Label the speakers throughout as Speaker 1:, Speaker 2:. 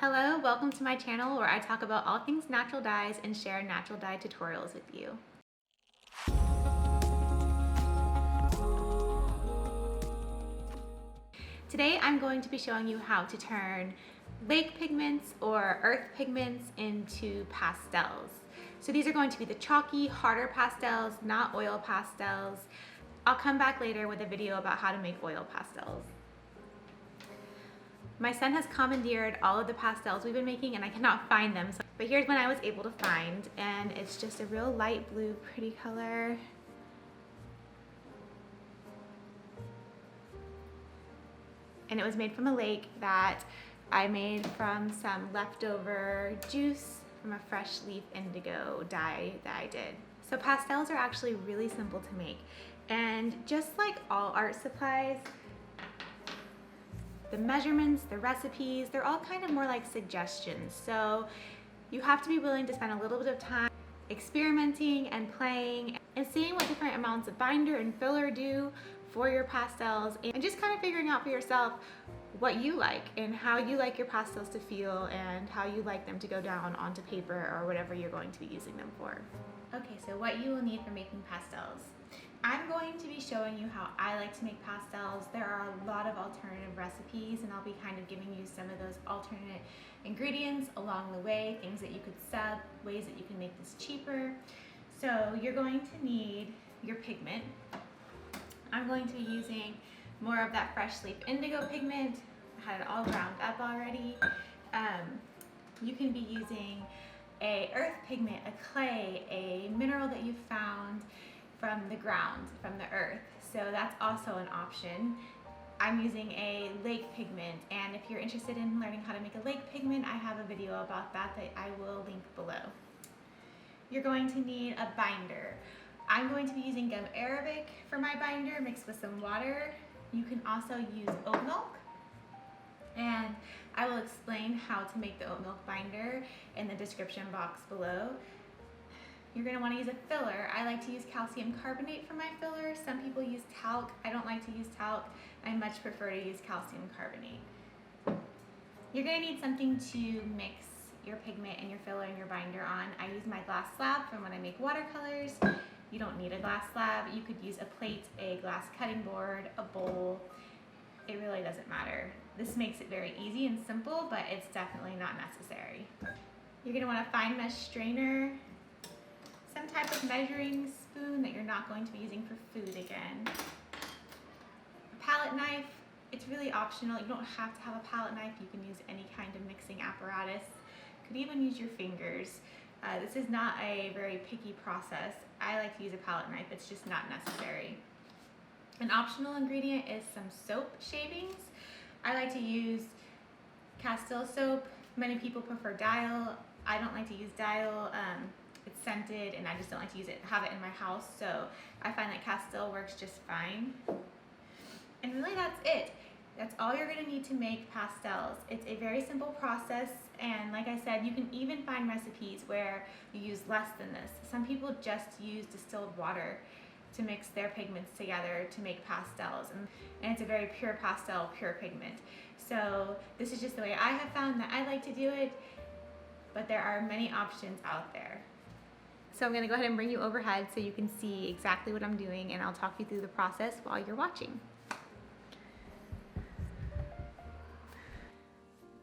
Speaker 1: Hello, welcome to my channel where I talk about all things natural dyes and share natural dye tutorials with you. Today I'm going to be showing you how to turn lake pigments or earth pigments into pastels. So these are going to be the chalky, harder pastels, not oil pastels. I'll come back later with a video about how to make oil pastels. My son has commandeered all of the pastels we've been making and I cannot find them. But here's one I was able to find, and it's just a real light blue, pretty color. And it was made from a lake that I made from some leftover juice from a fresh leaf indigo dye that I did. So pastels are actually really simple to make. And just like all art supplies, the measurements, the recipes, they're all kind of more like suggestions. So you have to be willing to spend a little bit of time experimenting and playing and seeing what different amounts of binder and filler do for your pastels, and just kind of figuring out for yourself what you like and how you like your pastels to feel and how you like them to go down onto paper or whatever you're going to be using them for. Okay, so what you will need for making pastels. I'm going to be showing you how I like to make pastels. There are a lot of alternative recipes and I'll be kind of giving you some of those alternate ingredients along the way, things that you could sub, ways that you can make this cheaper. So you're going to need your pigment. I'm going to be using more of that fresh leaf indigo pigment. I had it all ground up already. You can be using a earth pigment, a clay, a mineral that you found from the ground, from the earth. So that's also an option. I'm using a lake pigment, and if you're interested in learning how to make a lake pigment, I have a video about that I will link below. You're going to need a binder. I'm going to be using gum arabic for my binder mixed with some water. You can also use oat milk, and I will explain how to make the oat milk binder in the description box below. You're going to want to use a filler. I like to use calcium carbonate for my filler. Some people use talc. I don't like to use talc. I much prefer to use calcium carbonate. You're going to need something to mix your pigment and your filler and your binder on. I use my glass slab from when I make watercolors. You don't need a glass slab. You could use a plate, a glass cutting board, a bowl. It really doesn't matter. This makes it very easy and simple, but it's definitely not necessary. You're going to want a fine mesh strainer, some type of measuring spoon that you're not going to be using for food again. A palette knife, it's really optional. You don't have to have a palette knife. You can use any kind of mixing apparatus. You could even use your fingers. This is not a very picky process. I like to use a palette knife. It's just not necessary. An optional ingredient is some soap shavings. I like to use Pastel soap. Many people prefer Dial. I don't like to use Dial. It's scented and I just don't like to have it in my house, so I find that Pastel works just fine. And really that's it. That's all you're going to need to make pastels. It's a very simple process, and like I said, you can even find recipes where you use less than this. Some people just use distilled water to mix their pigments together to make pastels, and it's a very pure pastel, pure pigment. So this is just the way I have found that I like to do it, but there are many options out there. So I'm going to go ahead and bring you overhead so you can see exactly what I'm doing, and I'll talk you through the process while you're watching.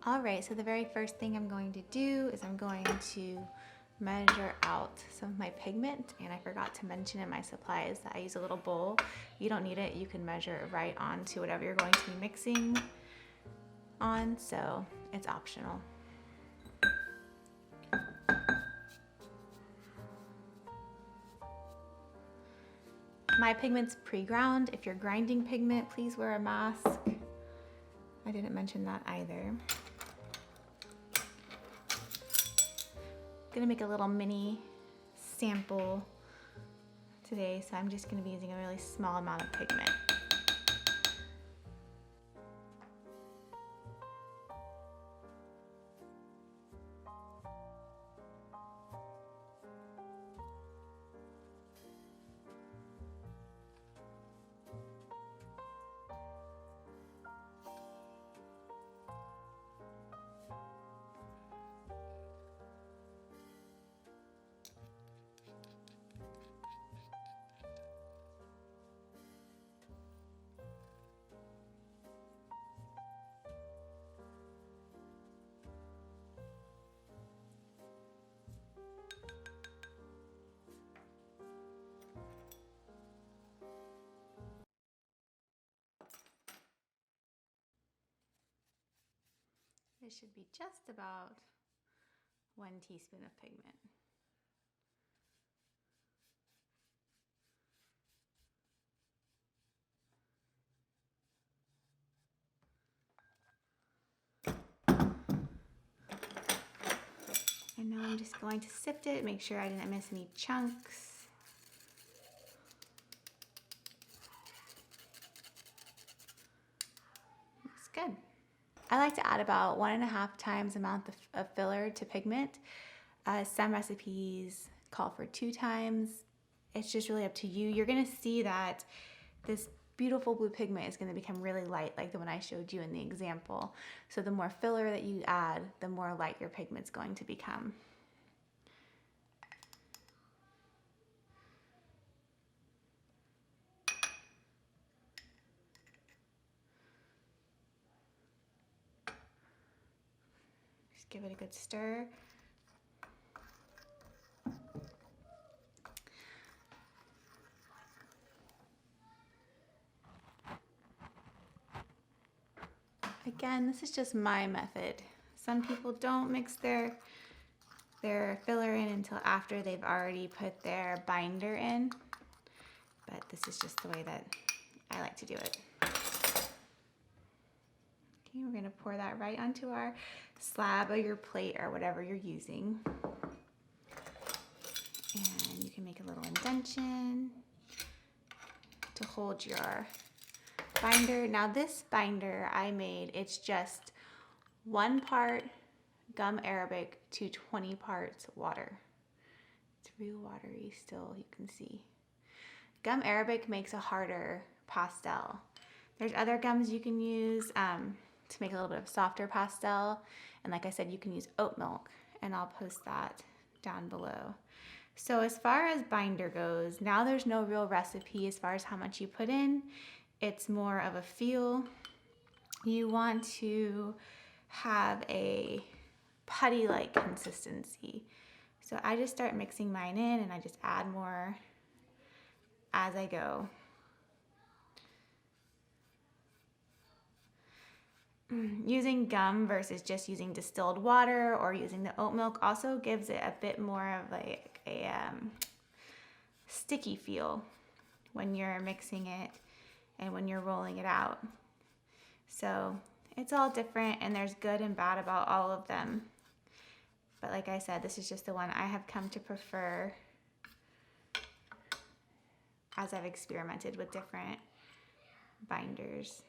Speaker 1: Alright, so the very first thing I'm going to do is I'm going to measure out some of my pigment, and I forgot to mention in my supplies that I use a little bowl. You don't need it, you can measure right onto whatever you're going to be mixing on, so it's optional. My pigment's pre-ground. If you're grinding pigment, please wear a mask. I didn't mention that either. I'm gonna make a little mini sample today, so I'm just gonna be using a really small amount of pigment. This should be just about 1 teaspoon of pigment. And now I'm just going to sift it, make sure I didn't miss any chunks. Looks good. I like to add about 1.5 times amount of filler to pigment. Some recipes call for 2 times. It's just really up to you. You're gonna see that this beautiful blue pigment is gonna become really light, like the one I showed you in the example. So the more filler that you add, the more light your pigment's going to become. Just give it a good stir. Again, this is just my method. Some people don't mix their filler in until after they've already put their binder in, but this is just the way that I like to do it. Okay, we're gonna pour that right onto our slab or your plate or whatever you're using. And you can make a little indentation to hold your binder. Now this binder I made, it's just 1 part gum arabic to 20 parts water. It's real watery still, you can see. Gum arabic makes a harder pastel. There's other gums you can use to make a little bit of softer pastel. And like I said, you can use oat milk, and I'll post that down below. So as far as binder goes, now there's no real recipe as far as how much you put in. It's more of a feel. You want to have a putty-like consistency. So I just start mixing mine in, and I just add more as I go. Using gum versus just using distilled water or using the oat milk also gives it a bit more of like a sticky feel when you're mixing it and when you're rolling it out. So it's all different, and there's good and bad about all of them. But like I said, this is just the one I have come to prefer as I've experimented with different binders.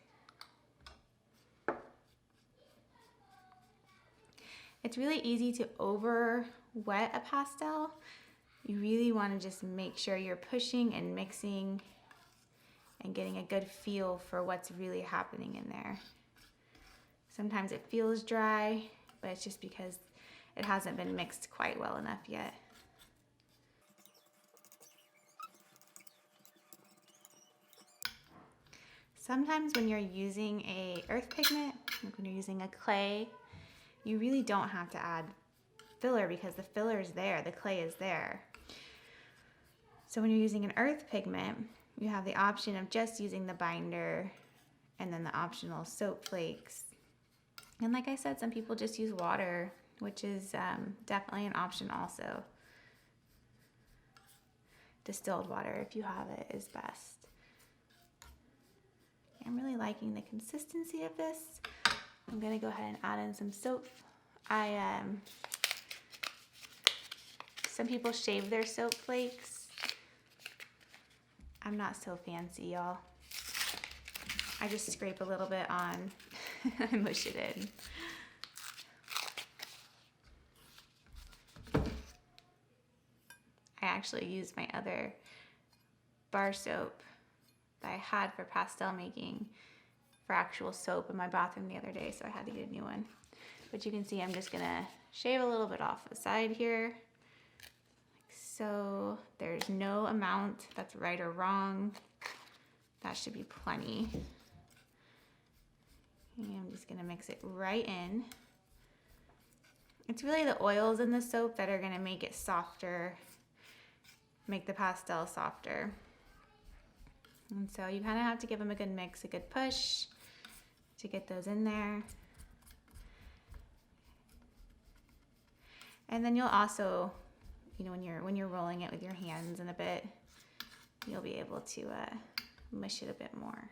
Speaker 1: It's really easy to over wet a pastel. You really want to just make sure you're pushing and mixing and getting a good feel for what's really happening in there. Sometimes it feels dry, but it's just because it hasn't been mixed quite well enough yet. Sometimes when you're using a earth pigment, like when you're using a clay, you really don't have to add filler because the filler is there, the clay is there. So when you're using an earth pigment, you have the option of just using the binder and then the optional soap flakes. And like I said, some people just use water, which is definitely an option also. Distilled water, if you have it, is best. I'm really liking the consistency of this. I'm gonna go ahead and add in some soap. Some people shave their soap flakes. I'm not so fancy, y'all. I just scrape a little bit on and mush it in. I actually used my other bar soap that I had for pastel making for actual soap in my bathroom the other day, so I had to get a new one. But you can see I'm just gonna shave a little bit off the side here, like so. There's no amount that's right or wrong. That should be plenty. And I'm just gonna mix it right in. It's really the oils in the soap that are gonna make it softer, make the pastel softer. And so you kind of have to give them a good mix, a good push to get those in there. And then you'll also, you know, when you're rolling it with your hands in a bit, you'll be able to mush it a bit more.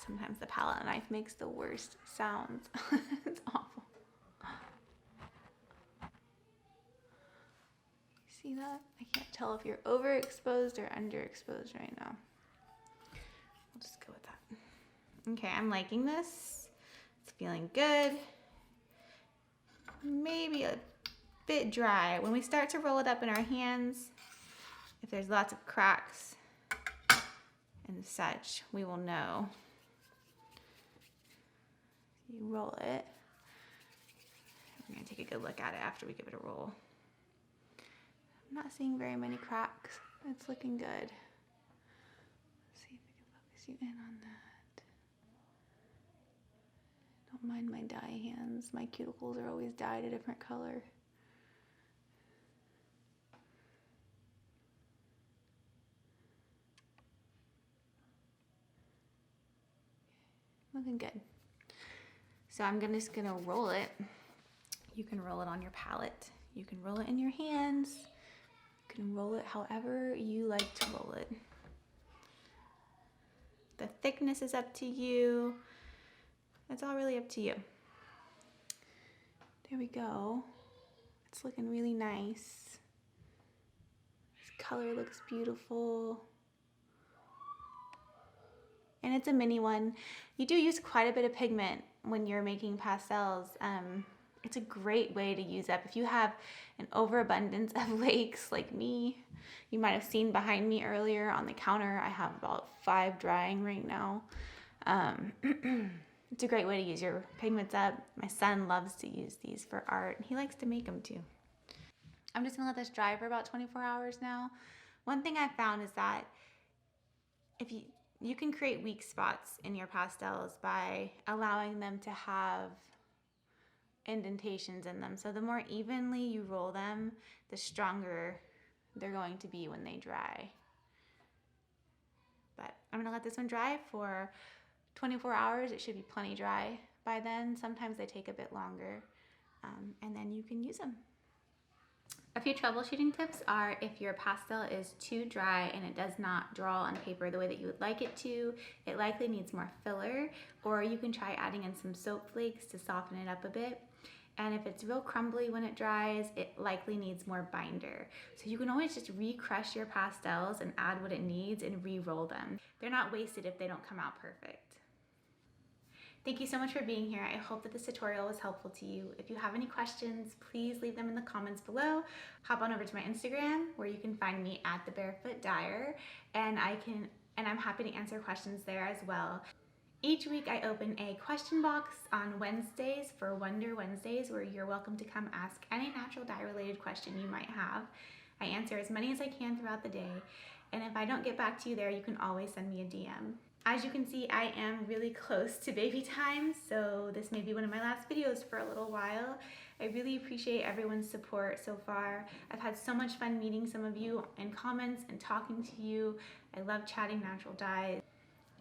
Speaker 1: Sometimes the palette knife makes the worst sounds. It's awful. See that? I can't tell if you're overexposed or underexposed right now. We'll just go with that. Okay, I'm liking this. It's feeling good. Maybe a bit dry. When we start to roll it up in our hands, if there's lots of cracks and such, we will know. You roll it. We're gonna take a good look at it after we give it a roll. I'm not seeing very many cracks. It's looking good. Let's see if we can focus you in on that. Don't mind my dye hands. My cuticles are always dyed a different color. Looking good. So I'm just gonna roll it. You can roll it on your palette. You can roll it in your hands. You can roll it however you like to roll it. The thickness is up to you. It's all really up to you. There we go. It's looking really nice. This color looks beautiful. And it's a mini one. You do use quite a bit of pigment when you're making pastels. It's a great way to use up. If you have an overabundance of lakes like me, you might have seen behind me earlier on the counter, I have about 5 drying right now. It's a great way to use your pigments up. My son loves to use these for art. He likes to make them too. I'm just gonna let this dry for about 24 hours now. One thing I found is that if you can create weak spots in your pastels by allowing them to have indentations in them. So the more evenly you roll them, the stronger they're going to be when they dry. But I'm gonna let this one dry for 24 hours. It should be plenty dry by then. Sometimes they take a bit longer, and then you can use them. A few troubleshooting tips are if your pastel is too dry and it does not draw on paper the way that you would like it to, it likely needs more filler, or you can try adding in some soap flakes to soften it up a bit. And if it's real crumbly when it dries, it likely needs more binder. So you can always just re-crush your pastels and add what it needs and re-roll them. They're not wasted if they don't come out perfect. Thank you so much for being here. I hope that this tutorial was helpful to you. If you have any questions, please leave them in the comments below. Hop on over to my Instagram where you can find me at The Barefoot Dyer, and I'm happy to answer questions there as well. Each week I open a question box on Wednesdays for Wonder Wednesdays, where you're welcome to come ask any natural dye related question you might have. I answer as many as I can throughout the day, and if I don't get back to you there, you can always send me a DM. As you can see, I am really close to baby time, so this may be one of my last videos for a little while. I really appreciate everyone's support so far. I've had so much fun meeting some of you in comments and talking to you. I love chatting natural dyes.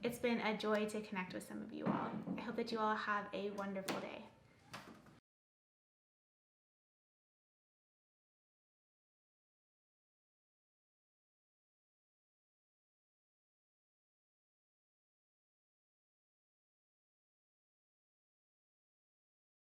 Speaker 1: It's been a joy to connect with some of you all. I hope that you all have a wonderful day.